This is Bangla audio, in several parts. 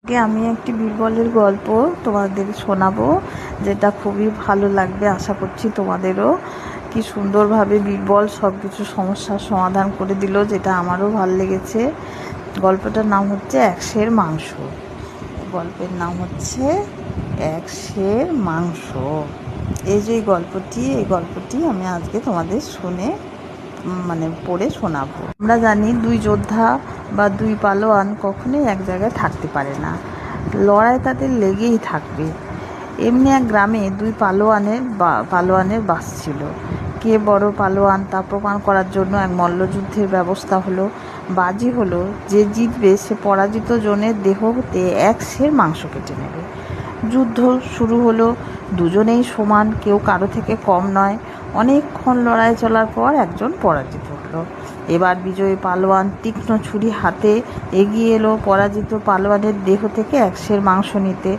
আমি একটি বীরবলের গল্প তোমাদের শোনাবো, যেটা খুবই ভালো লাগবে। আশা করছি তোমাদেরও। কি সুন্দরভাবে বীরবল সব কিছু সমস্যার সমাধান করে দিল, যেটা আমারও ভালো লেগেছে। গল্পটার নাম হচ্ছে এক সের মাংস। গল্পের নাম হচ্ছে এক সের মাংস। এই গল্পটি আমি আজকে তোমাদের পড়ে শোনাবো। আমরা জানি দুই যোদ্ধা বা দুই পালোয়ান কখনোই এক জায়গায় থাকতে পারে না, লড়াই তাদের লেগেই থাকবে। এমনি এক গ্রামে দুই পালোয়ানের বাস ছিল। কে বড় পালোয়ান তা প্রমাণ করার জন্য এক মল্লযুদ্ধের ব্যবস্থা হলো। বাজি হলো, যে জিতবে সে পরাজিত জনের দেহ হতে এক সের মাংস কেটে নেবে। যুদ্ধ শুরু হলো। দুজনেই সমান, কেউ কারো থেকে কম নয়। অনেকক্ষণ লড়াই চলার পর একজন পরাজিত হলো। এবার বিজয়ী পালোয়ান তীক্ষ্ণ ছুরি হাতে এগিয়ে এলো পরাজিত পালোয়ানের দেহ থেকে এক সের মাংস নিতে।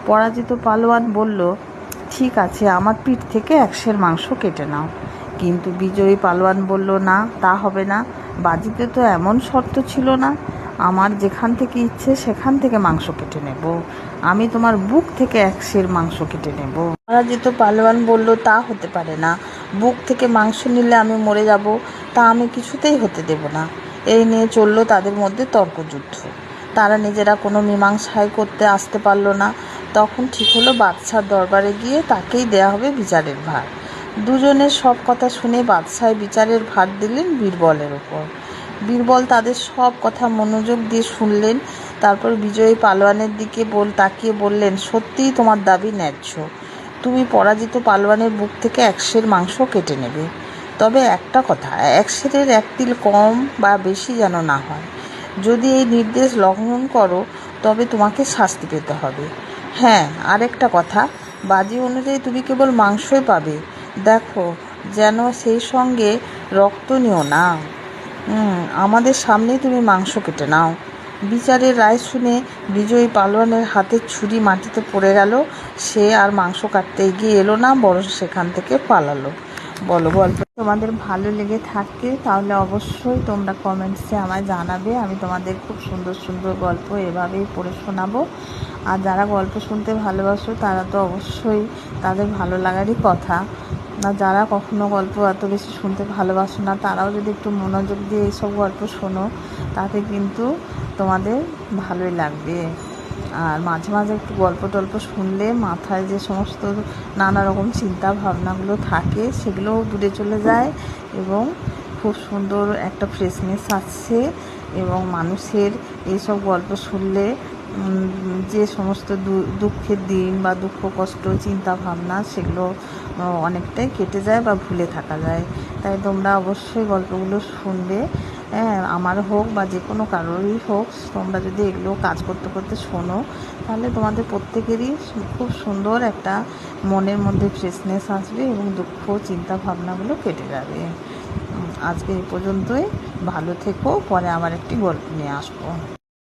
পরাজিত পালোয়ান বলল, ঠিক আছে, আমার পিঠ থেকে এক সের মাংস কেটে নাও। কিন্তু বিজয়ী পালোয়ান বলল, না, তা হবে না। বাজিতে তো এমন শর্ত ছিল না। আমার যেখান থেকে ইচ্ছে সেখান থেকে মাংস কেটে নেব। আমি তোমার বুক থেকে এক সের মাংস কেটে নেব। পরাজিত পালোয়ান বলল, তা হতে পারে না। বুক থেকে মাংস নিলে আমি মরে যাব, তা আমি কিছুতেই হতে দেব না। এই নিয়ে চলল তাদের মধ্যে তর্কযুদ্ধ। তারা নিজেরা কোনো মীমাংসায় করতে আসতে পারল না। তখন ঠিক হলো বাদশার দরবারে গিয়ে তাকেই দেয়া হবে বিচারের ভার। দুজনের সব কথা শুনে বাদশাহ বিচারের ভার দিলেন বীরবলের ওপর। বীরবল তাদের সব কথা মনোযোগ দিয়ে শুনলেন। তারপর বিজয়ী পালোয়ানের দিকে তাকিয়ে বললেন, সত্যিই তোমার দাবি ন্যায্য। তুমি পরাজিত পালোয়ানের বুক থেকে এক সের মাংস কেটে নেবে। তবে একটা কথা, এক সেরের এক তিল কম বা বেশি যেন না হয়। যদি এই নির্দেশ লঙ্ঘন করো তবে তোমাকে শাস্তি পেতে হবে। হ্যাঁ, আরেকটা কথা, বাজি অনুযায়ী তুমি কেবল মাংসই পাবে। দেখো যেন সেই সঙ্গে রক্ত নিও না। আমাদের সামনেই তুমি মাংস কেটে নাও। বিচারের রায় শুনে বিজয়ী পালোয়ানের হাতের ছুরি মাটিতে পড়ে গেল। সে আর মাংস কাটতে এগিয়ে এলো না, বরং সেখান থেকে পালালো। বলো, গল্প তোমাদের ভালো লেগে থাকে তাহলে অবশ্যই তোমরা কমেন্টসে আমায় জানাবে। আমি তোমাদের খুব সুন্দর সুন্দর গল্প এভাবেই পড়ে শোনাবো। আর যারা গল্প শুনতে ভালোবাসো তারা তো অবশ্যই, তাদের ভালো লাগারই কথা। না, যারা কখনো গল্প এত বেশি শুনতে ভালোবাসো না, তারাও যদি একটু মনোযোগ দিয়ে এইসব গল্প শোনো, তাতে কিন্তু তোমাদের ভালোই লাগবে। আর মাঝে মাঝে একটু গল্প টল্প শুনলে মাথায় যে সমস্ত নানা রকম চিন্তা ভাবনাগুলো থাকে সেগুলোও দূরে চলে যায়, এবং খুব সুন্দর একটা ফ্রেশনেস আসছে। এবং মানুষের এইসব গল্প শুনলে যে সমস্ত দুঃখের দিন বা দুঃখ কষ্ট চিন্তা ভাবনা সেগুলো অনেকটাই কেটে যায় বা ভুলে থাকা যায়। তাই তোমরা অবশ্যই গল্পগুলো শুনবে। আমার হোক বা যে কোনো কারোরই হোক, তোমরা যদি এগুলো কাজ করতে করতে শোনো তাহলে তোমাদের প্রত্যেকেরই খুব সুন্দর একটা মনের মধ্যে ফ্রেশনেস আসবে এবং দুঃখ চিন্তা ভাবনাগুলো কেটে যাবে। আজকে এই পর্যন্তই। ভালো থেকো। পরে আবার একটি গল্প নিয়ে আসবো।